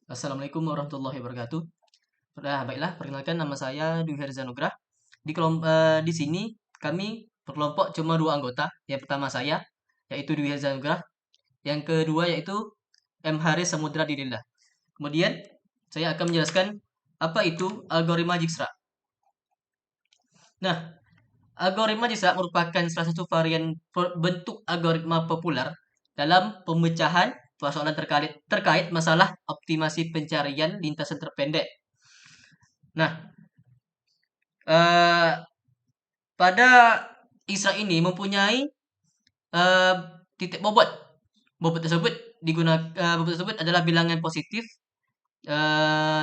Assalamualaikum warahmatullahi wabarakatuh. Baiklah, perkenalkan nama saya Dwi Herzanugrah. Di sini kami berkelompok cuma dua anggota. Yang pertama saya, yaitu Dwi Herzanugrah. Yang kedua yaitu M. Haris Samudra Dinillah. Kemudian saya akan menjelaskan apa itu algoritma Dijkstra. Nah, algoritma Dijkstra merupakan salah satu varian bentuk algoritma populer dalam pemecahan persoalan terkait masalah optimasi pencarian lintasan terpendek. Nah, eh, pada Isra ini mempunyai eh, titik bobot. Bobot tersebut adalah bilangan positif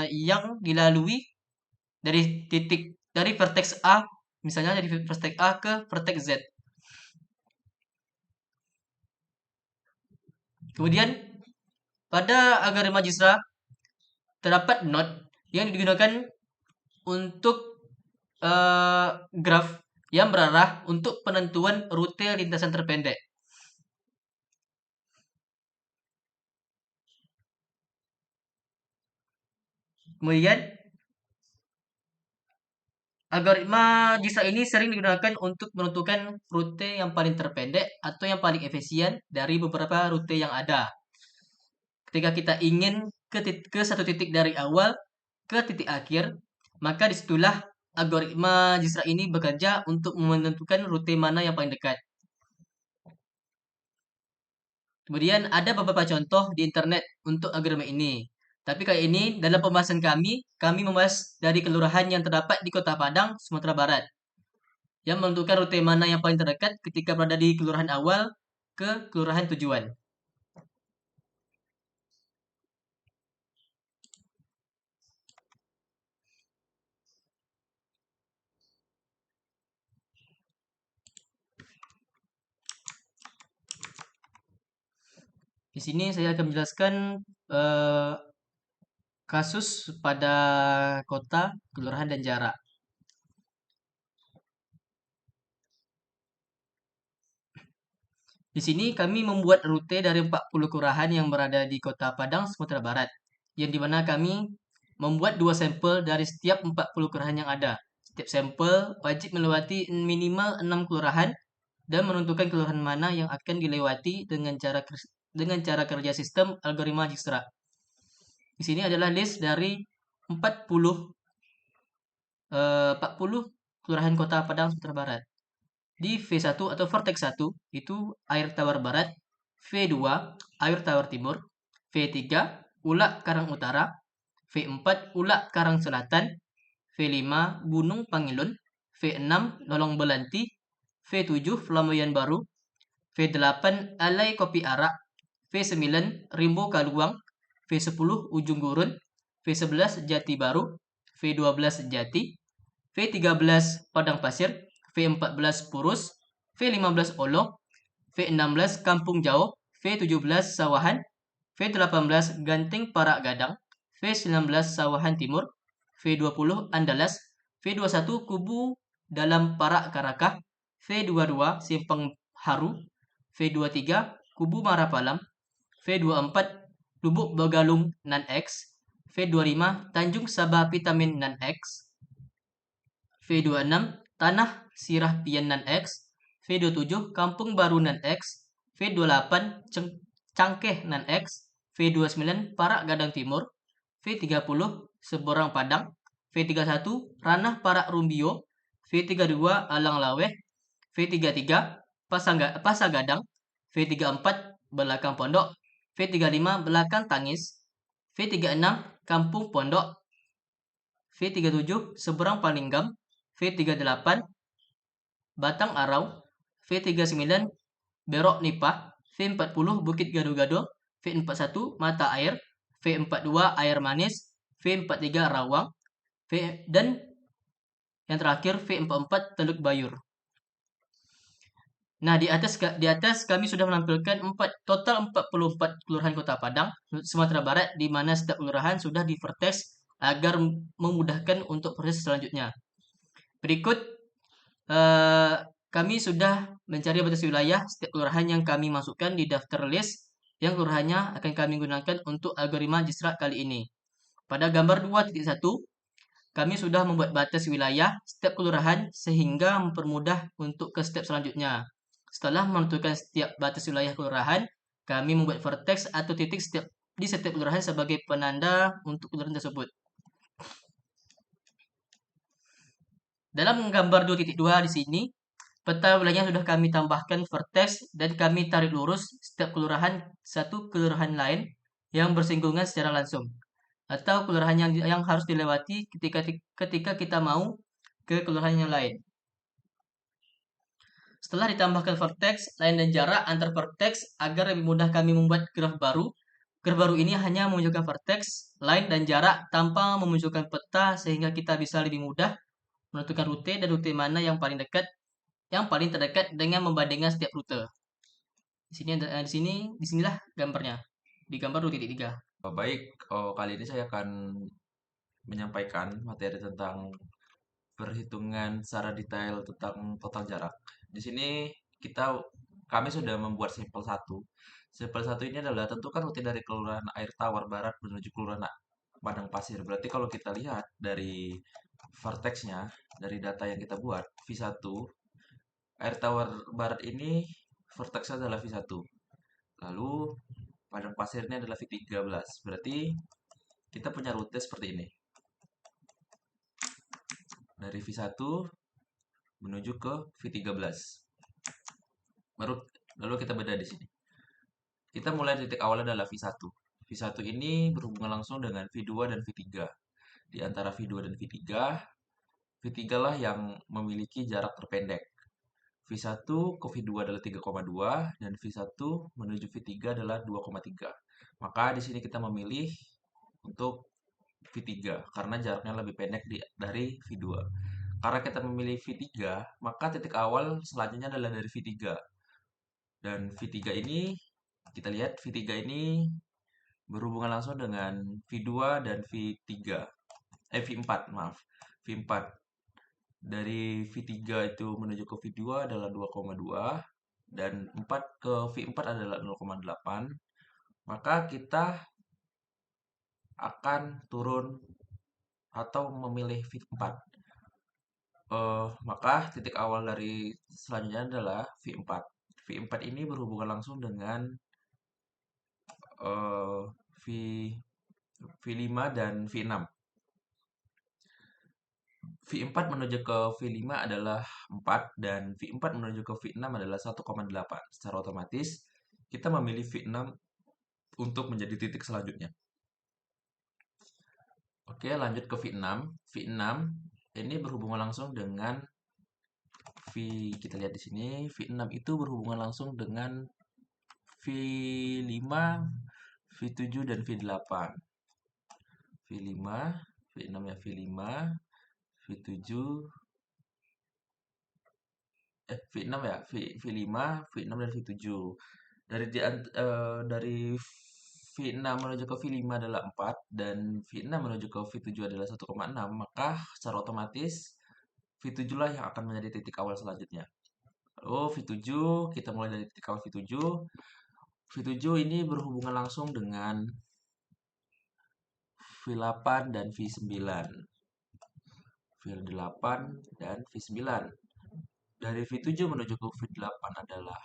yang dilalui dari vertex A, misalnya dari vertex A ke vertex Z. Kemudian pada algoritma Dijkstra terdapat node yang digunakan untuk graf yang berarah untuk penentuan rute lintasan terpendek. Kemudian algoritma Dijkstra ini sering digunakan untuk menentukan rute yang paling terpendek atau yang paling efisien dari beberapa rute yang ada. Ketika kita ingin ke satu titik dari awal ke titik akhir, maka disitulah algoritma Dijkstra ini bekerja untuk menentukan rute mana yang paling dekat. Kemudian ada beberapa contoh di internet untuk algoritma ini. Tapi kali ini dalam pembahasan kami membahas dari kelurahan yang terdapat di Kota Padang, Sumatera Barat, yang menentukan rute mana yang paling terdekat ketika berada di kelurahan awal ke kelurahan tujuan. Di sini saya akan menjelaskan eh, kasus pada kota, kelurahan, dan jarak. Di sini kami membuat rute dari 40 kelurahan yang berada di Kota Padang, Sumatera Barat, yang dimana kami membuat dua sampel dari setiap 40 kelurahan yang ada. Setiap sampel wajib melewati minimal 6 kelurahan dan menentukan kelurahan mana yang akan dilewati dengan cara kerja sistem algoritma Dijkstra. Di sini adalah list dari 40 40 kelurahan Kota Padang, Sumatera Barat. Di V1 atau vertex 1 itu air tawar barat, V2 air tawar timur, V3 Ulak Karang Utara, V4 Ulak Karang Selatan, V5 Gunung Pangilun, V6 Lolong Belanti, V7 Flamboyan Baru, V8 Alai Kopi Arak, V9 Rimbo Kaluang, V10 Ujung Gurun, V11 Jati Baru, V12 Jati, V13 Padang Pasir, V14 Purus, V15 Olong, V16 Kampung Jauh, V17 Sawahan, V18 Ganting Parak Gadang, V19 Sawahan Timur, V20 Andalas, V21 Kubu Dalam Parak Karakah, V22 Simpang Haru, V23 Kubu Marapalam, V24 Lubuk Begalung Nan X, V25 Tanjung Sabah Vitamin Nan X, V26 Tanah Sirah Pian Nan X, V27 Kampung Baru Nan X, V28 Cangkeh Nan X, V29 Parak Gadang Timur, V30 Seberang Padang, V31 Ranah Parak Rumbio, V32 Alang Laweh, V33 Pasagadang, V34 Belakang Pondok, V35 Belakang Tangis, V36 Kampung Pondok, V37 Seberang Palinggam, V38 Batang Arau, V39 Berok Nipah, V40 Bukit Gado-Gado, V41 Mata Air, V42 Air Manis, V43 Rawang, dan yang terakhir V44 Teluk Bayur. Nah, di atas kami sudah menampilkan total 44 kelurahan Kota Padang, Sumatera Barat, di mana setiap kelurahan sudah di vertex agar memudahkan untuk proses selanjutnya. Berikut kami sudah mencari batas wilayah setiap kelurahan yang kami masukkan di daftar list yang kelurahannya akan kami gunakan untuk algoritma Dijkstra kali ini. Pada gambar 2.1, kami sudah membuat batas wilayah setiap kelurahan sehingga mempermudah untuk ke step selanjutnya. Setelah menentukan setiap batas wilayah kelurahan, kami membuat vertex atau titik di setiap kelurahan sebagai penanda untuk kelurahan tersebut. Dalam gambar 2.2 di sini, peta wilayahnya sudah kami tambahkan vertex dan kami tarik lurus setiap kelurahan satu kelurahan lain yang bersinggungan secara langsung atau kelurahan yang harus dilewati ketika kita mau ke kelurahan yang lain. Setelah ditambahkan vertex, line dan jarak antar vertex agar lebih mudah kami membuat graf baru. Graf baru ini hanya menunjukkan vertex, line, dan jarak tanpa memunculkan peta sehingga kita bisa lebih mudah menentukan rute dan rute mana yang paling terdekat dengan membandingkan setiap rute. Disinilah gambarnya. Di gambar 2.3. Baik, kali ini saya akan menyampaikan materi tentang perhitungan secara detail tentang total jarak. Di sini kami sudah membuat sampel satu. Sampel satu ini adalah tentukan rute dari Kelurahan Air Tawar Barat menuju Kelurahan Padang Pasir. Berarti kalau kita lihat dari vertexnya, dari data yang kita buat, V1, Air Tawar Barat ini vertexnya adalah V1. Lalu Padang Pasirnya adalah V13. Berarti kita punya rute seperti ini. Dari V1 menuju ke V13. Lalu kita beda di sini. Kita mulai titik awalnya adalah V1. V1 ini berhubungan langsung dengan V2 dan V3. Di antara V2 dan V3, V3 lah yang memiliki jarak terpendek. V1 ke V2 adalah 3,2 dan V1 menuju V3 adalah 2,3. Maka di sini kita memilih untuk V3 karena jaraknya lebih pendek dari V2. Karena kita memilih V3, maka titik awal selanjutnya adalah dari V3. Dan V3 ini, kita lihat V3 ini berhubungan langsung dengan V2 dan V3. V4, maaf. V4. Dari V3 itu menuju ke V2 adalah 2,2 dan 4 ke V4 adalah 0,8. Maka kita akan turun atau memilih V4. Maka titik awal dari selanjutnya adalah V4. V4 ini berhubungan langsung dengan eh, V V5 dan V6. V4 menuju ke V5 adalah 4 dan V4 menuju ke V6 adalah 1,8. Secara otomatis kita memilih V6 untuk menjadi titik selanjutnya. Oke, lanjut ke V6. V6 ini berhubungan langsung dengan kita lihat di sini, V6 itu berhubungan langsung dengan V5, V7 dan V8. V5, V6 ya V5, V7, V6 ya, V5, V6 dan V7. Dari V6 menuju ke V5 adalah 4 dan V6 menuju ke V7 adalah 1,6, maka secara otomatis V7 lah yang akan menjadi titik awal selanjutnya. Lalu V7, kita mulai dari titik awal V7. V7 ini berhubungan langsung dengan V8 dan V9. V8 dan V9. Dari V7 menuju ke V8 adalah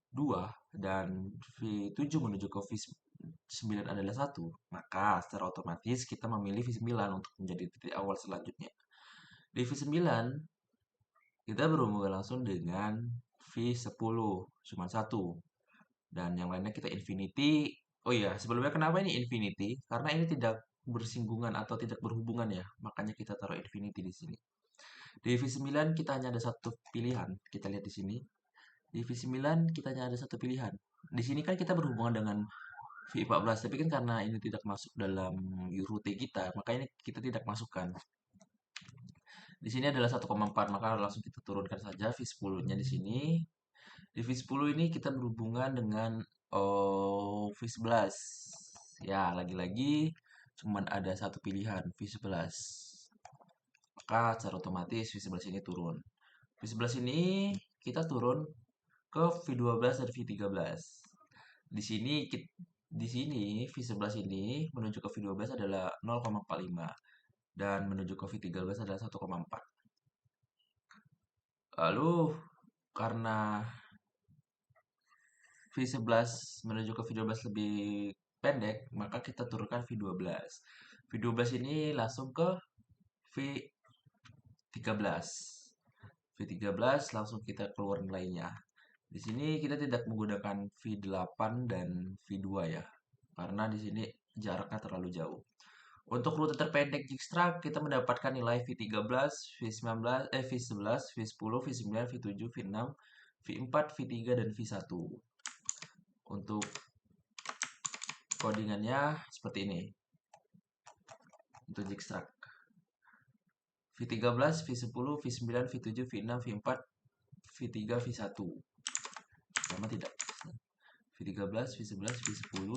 2 dan V7 menuju ke V9 adalah 1. Maka secara otomatis kita memilih V9 untuk menjadi titik awal selanjutnya. Di V9 kita berhubungan langsung dengan V10, cuma 1. Dan yang lainnya kita infinity. Oh iya, sebelumnya kenapa ini infinity? Karena ini tidak bersinggungan atau tidak berhubungan ya. Makanya kita taruh infinity di sini. Di V9 kita hanya ada satu pilihan. Kita lihat di sini. Di V9 kita hanya ada satu pilihan. Di sini kan kita berhubungan dengan V14, tapi kan karena ini tidak masuk dalam rute kita, maka ini kita tidak masukkan. Di sini adalah 1,4, maka langsung kita turunkan saja V10-nya di sini. Di V10 ini kita berhubungan dengan V11. Ya, lagi-lagi cuman ada satu pilihan, V11. Maka secara otomatis V11 ini turun. V11 ini kita turun ke V12 dan V13. Di sini di sini V11 ini menuju ke V12 adalah 0,45 dan menuju ke V13 adalah 1,4. Lalu karena V11 menuju ke V12 lebih pendek, maka kita turunkan V12. V12 ini langsung ke V13. V13 langsung kita keluar nilainya. Di sini kita tidak menggunakan V8 dan V2 ya. Karena di sini jaraknya terlalu jauh. Untuk rute terpendek Jigsaw kita mendapatkan nilai V13, V19, V11, V10, V9, V7, V6, V4, V3 dan V1. Untuk codingannya seperti ini. Untuk Jigsaw V13, V10, V9, V7, V6, V4, V3, V1. Sama tidak? V13, V11, V10,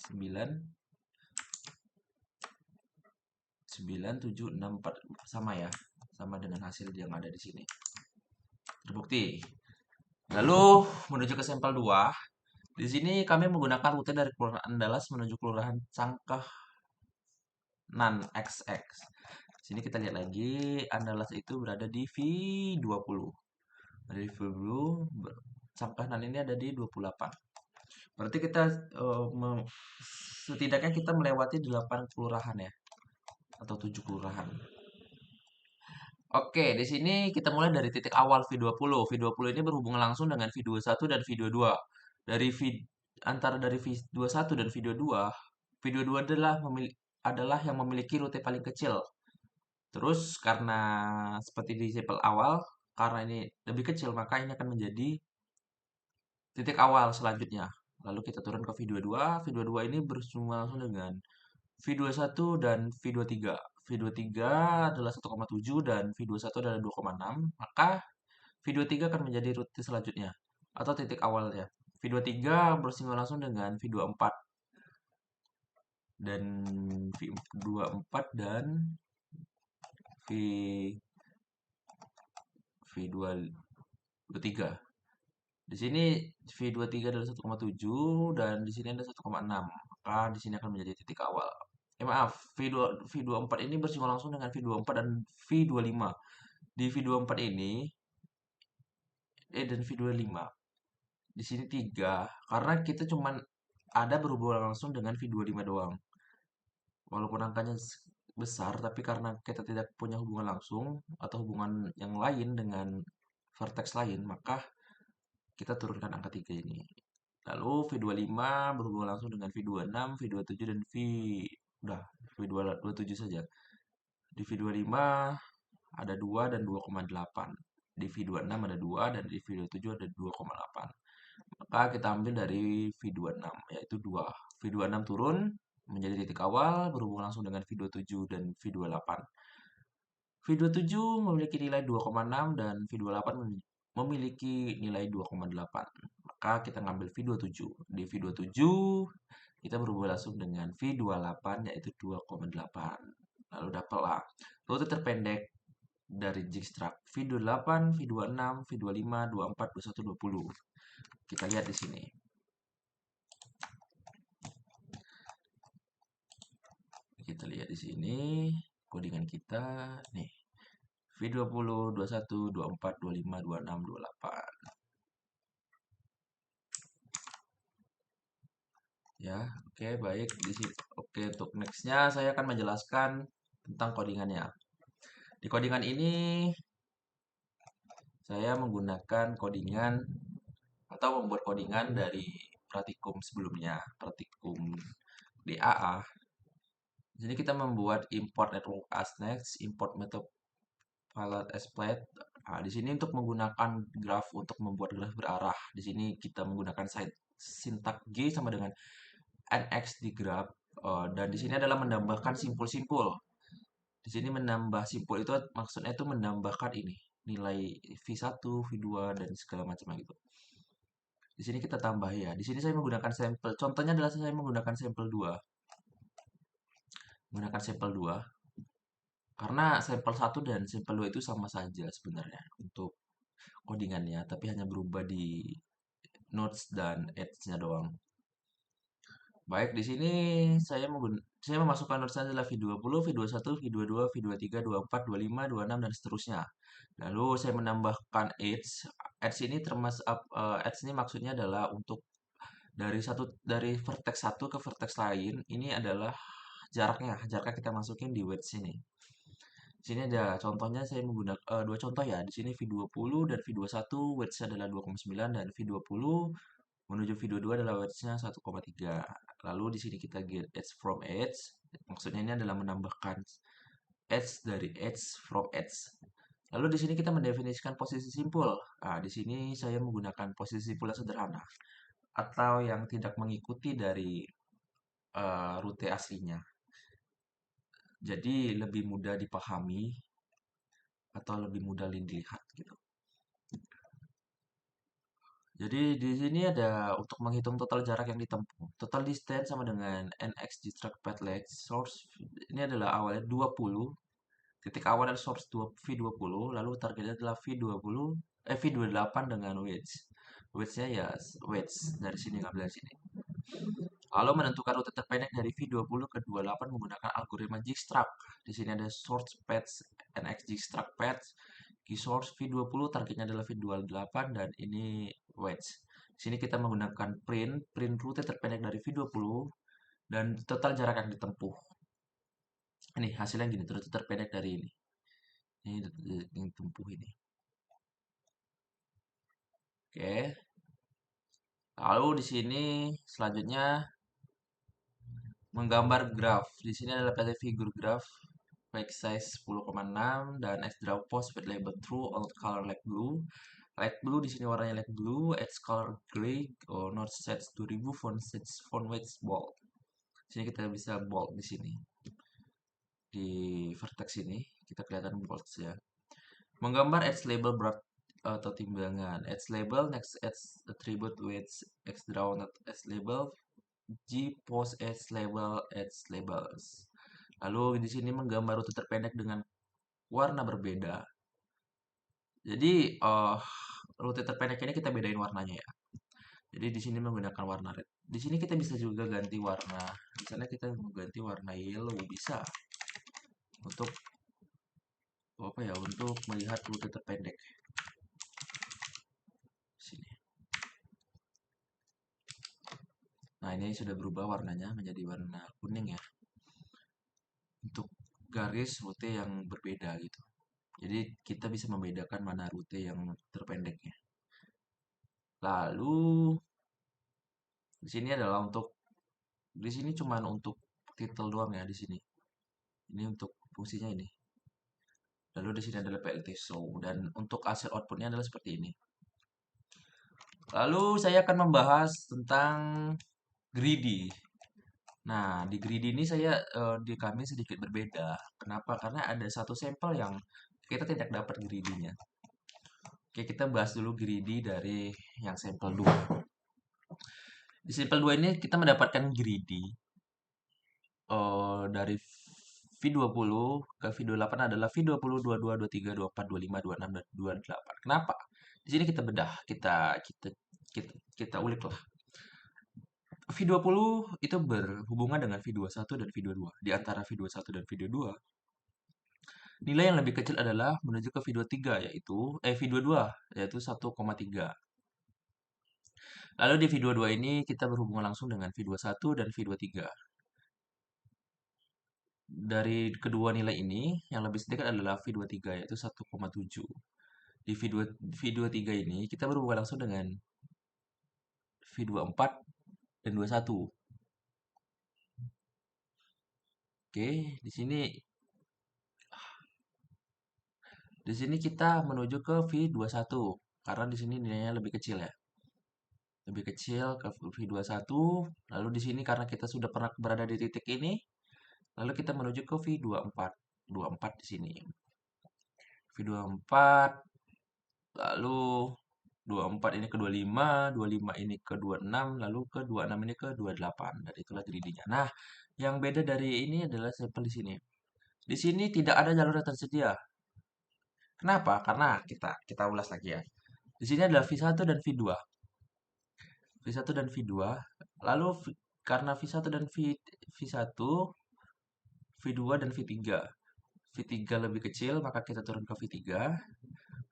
V9, 9, 7, 6, 4 sama ya. Sama dengan hasil yang ada di sini. Terbukti. Lalu menuju ke sampel 2. Di sini kami menggunakan rute dari Kelurahan Andalas menuju Kelurahan Cangkehnan XX. Sini kita lihat lagi, Andalas itu berada di V20. Dari V20, Cangkehnan ini ada di 28. Berarti kita setidaknya kita melewati 8 kelurahan ya, atau 7 kelurahan. Oke, di sini kita mulai dari titik awal V20. V20 ini berhubungan langsung dengan V21 dan V22. Antara dari V21 dan V22, V22 adalah yang memiliki rute paling kecil. Terus karena seperti di sampel awal, karena ini lebih kecil, maka ini akan menjadi titik awal selanjutnya. Lalu kita turun ke V22. V22 ini bersumber langsung dengan V21 dan V23. V23 adalah 1,7 dan V21 adalah 2,6. Maka V23 akan menjadi rute selanjutnya atau titik awalnya. V23 bersinggungan langsung dengan V24 dan V24 dan V23. Di sini V23 adalah 1,7 dan di sini ada 1,6. Maka di sini akan menjadi titik awal. Maaf, V24 ini bersinggungan langsung dengan V24 dan V25. Di V24 ini dan V25. Di sini 3 karena kita cuman ada berhubungan langsung dengan V25 doang. Walaupun angkanya besar, tapi karena kita tidak punya hubungan langsung atau hubungan yang lain dengan vertex lain, maka kita turunkan angka 3 ini. Lalu V25 berhubungan langsung dengan V26, V27 dan udah V27 saja. Di V25 ada 2 dan 2,8. Di V26 ada 2 dan di V27 ada 2,8. Maka kita ambil dari V26 yaitu 2. V26 turun menjadi titik awal berhubungan langsung dengan V27 dan V28. V27 memiliki nilai 2,6 dan V28 memiliki nilai 2,8. Maka kita ngambil V27. Di V27 kita berhubungan langsung dengan V28 yaitu 2,8. Lalu dapatlah rute terpendek dari Jigsaw V28, V26, V25, 24, 21, 20. Kita lihat di sini. Kita lihat di sini codingan kita nih. V20, 21, 24, 25, 26, 28. Ya, oke baik di sini. Oke, untuk nextnya saya akan menjelaskan tentang codingannya. Di codingan ini saya menggunakan codingan atau membuat codingan dari pratikum sebelumnya, pratikum DAA. Jadi kita membuat import network asnex, import method pilot split. Nah, di sini untuk menggunakan graf untuk membuat graf berarah. Di sini kita menggunakan sintak G sama dengan NX di graf. Dan di sini adalah menambahkan simpul-simpul. Di sini menambah simpul itu maksudnya itu menambahkan ini nilai V1, V2 dan segala macam gitu. Di sini kita tambah ya. Di sini saya menggunakan sampel. Contohnya adalah saya menggunakan sampel 2. Menggunakan sampel 2 karena sampel 1 dan sampel 2 itu sama saja sebenarnya untuk codingannya, tapi hanya berubah di notes dan ads-nya doang. Baik, di sini saya memasukkan notes adalah V20, V21, V22, V23, 24, 25, 26 dan seterusnya. Lalu saya menambahkan ads. Ads ini ads ini maksudnya adalah untuk dari vertex satu ke vertex lain. Ini adalah jaraknya kita masukin di wedge ini. Di sini ada contohnya saya menggunakan dua contoh ya. Di sini V20 dan V21 wedge adalah 2,9 dan V20 menuju V22 adalah wedge-nya 1,3. Lalu di sini kita get edge from edge. Maksudnya ini adalah menambahkan edge dari edge from edge. Lalu di sini kita mendefinisikan posisi simpul. Nah, di sini saya menggunakan posisi simpul yang sederhana atau yang tidak mengikuti dari rute aslinya. Jadi lebih mudah dipahami atau lebih mudah dilihat gitu. Jadi di sini ada untuk menghitung total jarak yang ditempuh. Total distance sama dengan NX distract path length source. Ini adalah awalnya 20. Titik awal dari source V20, lalu targetnya adalah V28 dengan wedge. Wedge-nya ya wedge dari sini ngambil dari sini. Lalu menentukan rute terpendek dari V20 ke 28 menggunakan algoritma Dijkstraw. Di sini ada source path NX Dijkstraw path. Key source V20 targetnya adalah V28 dan ini wedge. Di sini kita menggunakan print rute terpendek dari V20 dan total jarak yang ditempuh. Ini hasilnya gini, rute terpendek dari ini. Ini yang tempuh ini. Oke. Lalu di sini selanjutnya menggambar graf. Di sini adalah PT figure graph baik size 10,6 dan X draw post with label true all color light blue. Light blue di sini warnanya light blue, edge color gray, not sets 2000 font weight bold. Di sini kita bisa bold di sini. Di vertex ini kita kelihatan bold ya. Menggambar edge label berat atau timbangan. Edge label next edge attribute with X draw not edge label G post edge labels. Lalu di sini menggambar rute terpendek dengan warna berbeda. Jadi rute terpendek ini kita bedain warnanya ya. Jadi di sini menggunakan warna red. Di sini kita bisa juga ganti warna. Misalnya kita mau ganti warna yellow bisa untuk apa ya? Untuk melihat rute terpendek. Sini. Nah, ini sudah berubah warnanya menjadi warna kuning ya. Untuk garis rute yang berbeda gitu. Jadi kita bisa membedakan mana rute yang terpendeknya. Lalu di sini adalah di sini cuman untuk title doang ya di sini. Ini untuk fungsinya ini. Lalu di sini adalah PLT show dan untuk hasil outputnya adalah seperti ini. Lalu saya akan membahas tentang greedy. Nah, di greedy ini di kami sedikit berbeda. Kenapa? Karena ada satu sampel yang kita tidak dapat greedy-nya. Oke, kita bahas dulu greedy dari yang sampel 2. Di sampel 2 ini kita mendapatkan greedy dari V20 ke V28 adalah V20, 22, 23, 24, 25, 26, dan 28. Kenapa? Di sini kita bedah, kita ulik lah. V20 itu berhubungan dengan V21 dan V22. Di antara V21 dan V22, nilai yang lebih kecil adalah menuju ke V23 V22 yaitu 1,3. Lalu di V22 ini kita berhubungan langsung dengan V21 dan V23. Dari kedua nilai ini, yang lebih sedikit adalah V23 yaitu 1,7. Di V23 ini kita berhubungan langsung dengan V24 dan 21. Oke, di sini kita menuju ke V21 karena di sini nilainya lebih kecil ya. Lebih kecil ke V21. Lalu di sini karena kita sudah pernah berada di titik ini, lalu kita menuju ke V24. 24 di sini. V24 lalu 24 ini ke 25, 25 ini ke 26, lalu ke 26 ini ke 28. Dan itulah greedy-nya. Nah, yang beda dari ini adalah sampel di sini. Di sini tidak ada jalur yang tersedia. Kenapa? Karena kita ulas lagi ya. Di sini adalah V1 dan V2. V1 dan V2. Lalu karena V1 dan V1, V2 dan V3. V3 lebih kecil, maka kita turun ke V3.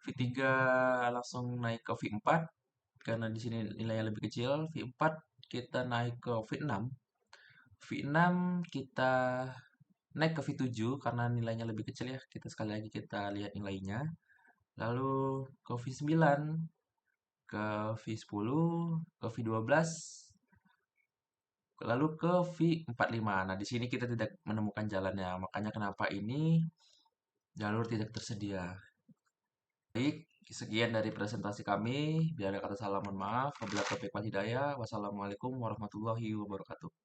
V3 langsung naik ke V4 karena di sini nilainya lebih kecil. V4 kita naik ke V6. V6 kita naik ke V7 karena nilainya lebih kecil ya. Kita sekali lagi kita lihat nilainya. Lalu ke V9, ke V10, ke V12, lalu ke V45. Nah, di sini kita tidak menemukan jalannya. Makanya kenapa ini jalur tidak tersedia. Baik, sekian dari presentasi kami. Bila ada kata salah, mohon maaf. Wabillahi taufiq wal hidayah. Wassalamualaikum warahmatullahi wabarakatuh.